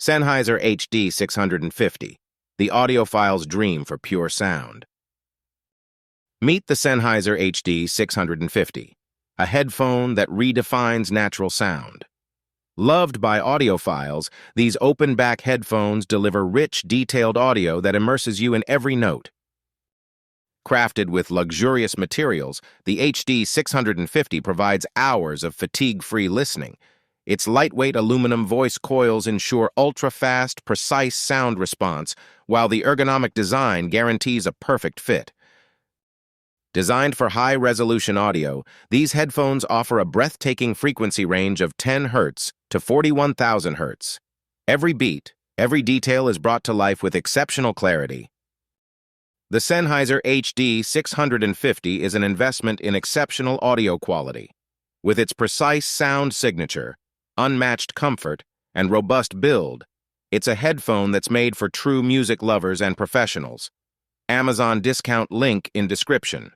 Sennheiser HD 650, the audiophile's dream for pure sound. Meet the Sennheiser HD 650, a headphone that redefines natural sound. Loved by audiophiles, these open-back headphones deliver rich, detailed audio that immerses you in every note. Crafted with luxurious materials, the HD 650 provides hours of fatigue-free listening. Its lightweight aluminum voice coils ensure ultra-fast, precise sound response, while the ergonomic design guarantees a perfect fit. Designed for high-resolution audio, these headphones offer a breathtaking frequency range of 10 Hz to 41,000 Hz. Every beat, every detail is brought to life with exceptional clarity. The Sennheiser HD 650 is an investment in exceptional audio quality. With its precise sound signature, unmatched comfort, and robust build, it's a headphone that's made for true music lovers and professionals. Amazon discount link in description.